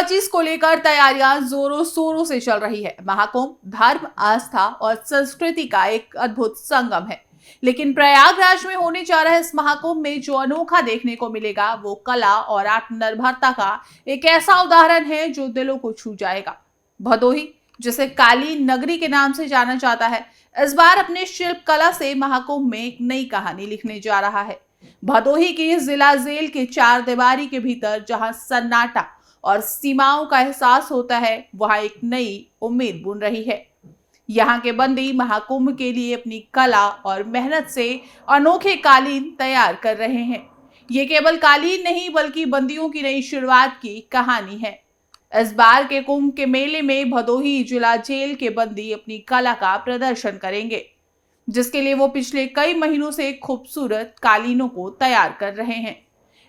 2025 को लेकर तैयारियां जोरों शोरों से चल रही है। महाकुंभ धर्म, आस्था और संस्कृति का एक अद्भुत संगम है, लेकिन प्रयागराज में होने जा रहे इस महाकुंभ में जो अनोखा देखने को मिलेगा वो कला और आत्मनिर्भरता का एक ऐसा उदाहरण है जो दिलों को छू जाएगा। भदोही, जिसे कालीन नगरी के नाम से जाना जाता है, इस बार अपने शिल्प कला से महाकुंभ में एक नई कहानी लिखने जा रहा है। भदोही की जिला जेल के चार दीवारी के भीतर जहां सन्नाटा और सीमाओं का एहसास होता है, वहां एक नई उम्मीद बुन रही है। यहाँ के बंदी महाकुंभ के लिए अपनी कला और मेहनत से अनोखे कालीन तैयार कर रहे हैं। ये केवल कालीन नहीं बल्कि बंदियों की नई शुरुआत की कहानी है। इस बार के कुंभ के मेले में भदोही जिला जेल के बंदी अपनी कला का प्रदर्शन करेंगे, जिसके लिए वो पिछले कई महीनों से खूबसूरत कालीनों को तैयार कर रहे हैं।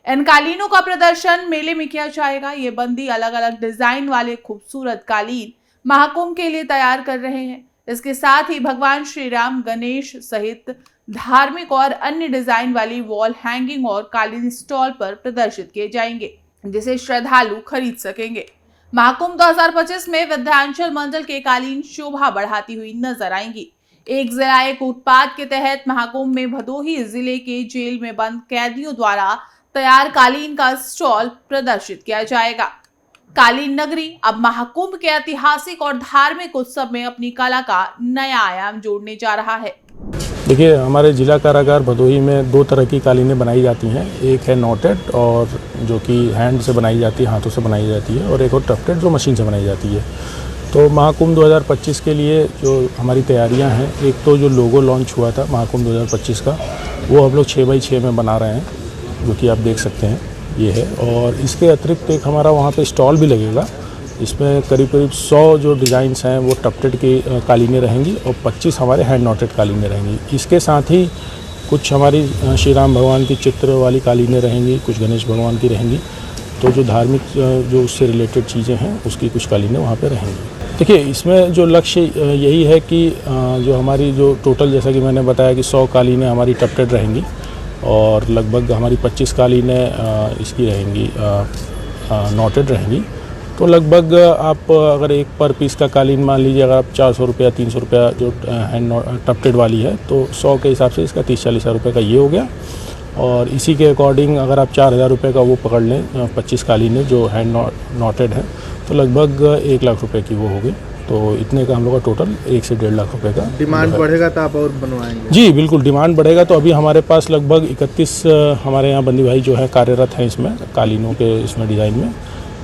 इन कालीनों का प्रदर्शन मेले में किया जाएगा। ये बंदी अलग अलग डिजाइन वाले खूबसूरत कालीन महाकुंभ के लिए तैयार कर रहे हैं। इसके साथ ही भगवान श्री राम, गणेश सहित धार्मिक और अन्य डिजाइन वाली वॉल हैंगिंग और कालीन स्टॉल पर प्रदर्शित किए जाएंगे, जिसे श्रद्धालु खरीद सकेंगे। महाकुंभ 2025 में विंध्याचल मंडल के कालीन शोभा बढ़ाती हुई नजर आएंगी। एक जिला एक उत्पाद के तहत महाकुंभ में भदोही जिले के जेल में बंद कैदियों द्वारा तैयार कालीन का स्टॉल प्रदर्शित किया जाएगा। कालीन नगरी अब महाकुंभ के ऐतिहासिक और धार्मिक उत्सव में अपनी कला का नया आयाम जोड़ने जा रहा है। देखिए, हमारे जिला कारागार भदोही में दो तरह की कालीनें बनाई जाती हैं। एक है नॉटेड, और जो कि हैंड से बनाई जाती है, हाथों से बनाई जाती है, और एक और टफ्टेड जो मशीन से बनाई जाती है। तो महाकुंभ 2025 के लिए जो हमारी तैयारियां हैं, एक तो जो लोगो लॉन्च हुआ था महाकुंभ 2025 का, वो हम लोग 6x6 में बना रहे हैं, जो कि आप देख सकते हैं ये है। और इसके अतिरिक्त एक हमारा वहाँ पे स्टॉल भी लगेगा। इसमें करीब 100 जो डिज़ाइंस हैं वो टफ्टेड की कालीनें रहेंगी और 25 हमारे हैंड नॉटेड कालीनें रहेंगी। इसके साथ ही कुछ हमारी श्री राम भगवान की चित्र वाली कालीनें रहेंगी, कुछ गणेश भगवान की रहेंगी। तो जो धार्मिक जो उससे रिलेटेड चीज़ें हैं उसकी कुछ कालीनें वहाँ पे रहेंगी। देखिए, इसमें जो लक्ष्य यही है कि जो हमारी जो टोटल, जैसा कि मैंने बताया कि 100 कालीनें हमारी टफ्टेड रहेंगी और लगभग हमारी 25 कालीनें इसकी रहेंगी नॉटेड रहेंगी। तो लगभग आप अगर एक पर पीस का कालीन मान लीजिए, अगर आप 400 रुपया 300 रुपया जो हैंड टफ्टेड वाली है, तो 100 के हिसाब से इसका 30-40 हज़ार रुपये का ये हो गया। और इसी के अकॉर्डिंग अगर आप 4000 रुपये का वो पकड़ लें 25 कालीनें जो हैंड नॉटेड है, तो लगभग 1 लाख रुपए की वो होगी। तो इतने का हम लोग का टोटल 1 से 1.5 लाख रुपए का। डिमांड बढ़ेगा तो आप और बनवाएंगे? जी बिल्कुल, डिमांड बढ़ेगा। तो अभी हमारे पास लगभग 31 हमारे यहाँ बंदी भाई जो है कार्यरत हैं इसमें कालीनों के इसमें डिज़ाइन में,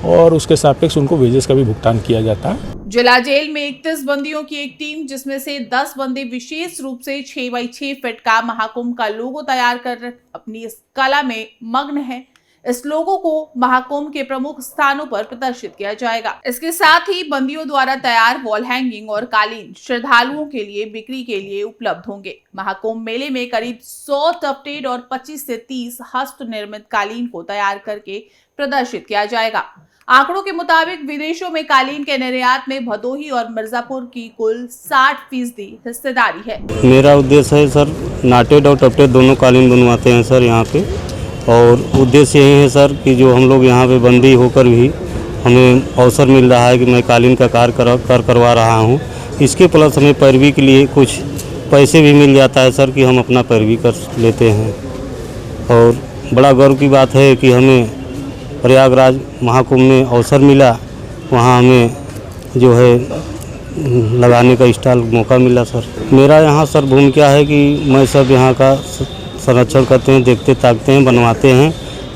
और उसके सापेक्ष उनको वेजेस का भी भुगतान किया जाता है। जिला जेल में 31 बंदियों की एक टीम, जिसमें से 10 बंदी विशेष रूप से 6x6 फीट का महाकुंभ का लोगो तैयार कर अपनी इस कला में मग्न है। इस लोगो को महाकुंभ के प्रमुख स्थानों पर प्रदर्शित किया जाएगा। इसके साथ ही बंदियों द्वारा तैयार वॉल हैंगिंग और कालीन श्रद्धालुओं के लिए बिक्री के लिए उपलब्ध होंगे। महाकुंभ मेले में करीब 100 टफ्टेड और 25 से 30 हस्त निर्मित कालीन को तैयार करके प्रदर्शित किया जाएगा। आंकड़ों के मुताबिक विदेशों में कालीन के निर्यात में भदोही और मिर्जापुर की कुल 60% हिस्सेदारी है। मेरा उद्देश्य है सर, नाटेड और टफ्टेड दोनों कालीन बनवाते हैं सर यहाँ पे, और उद्देश्य यही है सर कि जो हम लोग यहाँ पे बंदी होकर भी हमें अवसर मिल रहा है कि मैं कालीन का कार्य करवा रहा हूँ। इसके प्लस हमें पैरवी के लिए कुछ पैसे भी मिल जाता है सर, कि हम अपना पैरवी कर लेते हैं। और बड़ा गर्व की बात है कि हमें प्रयागराज महाकुंभ में अवसर मिला, वहाँ हमें जो है लगाने का स्टॉल मौका मिला सर। मेरा यहाँ सर भूमिका है कि मैं सब यहाँ का संरक्षण करते हैं, देखते ताकते हैं, बनवाते हैं,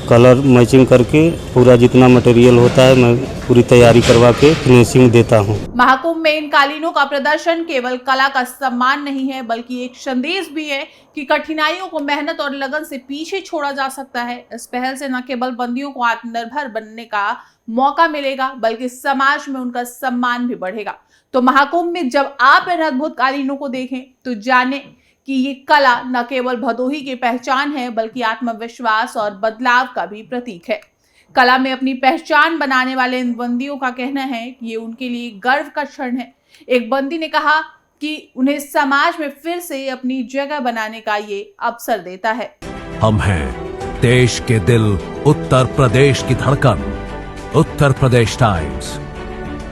कलर मैचिंग करके पूरा जितना मटेरियल होता है मैं पूरी तैयारी करवा के फिनिशिंग देता हूँ। महाकुंभ में इन कालीनों का प्रदर्शन केवल कला का सम्मान नहीं है, बल्कि एक संदेश भी है कि कठिनाइयों को मेहनत और लगन से पीछे छोड़ा जा सकता है। इस पहल से न केवल बंदियों को आत्मनिर्भर बनने का मौका मिलेगा, बल्कि समाज में उनका सम्मान भी बढ़ेगा। तो महाकुंभ में जब आप इन अद्भुत कालीनों को देखें तो जाने कि ये कला न केवल भदोही की पहचान है, बल्कि आत्मविश्वास और बदलाव का भी प्रतीक है। कला में अपनी पहचान बनाने वाले इन बंदियों का कहना है कि ये उनके लिए गर्व का क्षण है। एक बंदी ने कहा कि उन्हें समाज में फिर से अपनी जगह बनाने का ये अवसर देता है। हम हैं देश के दिल, उत्तर प्रदेश की धड़कन, उत्तर प्रदेश टाइम्स।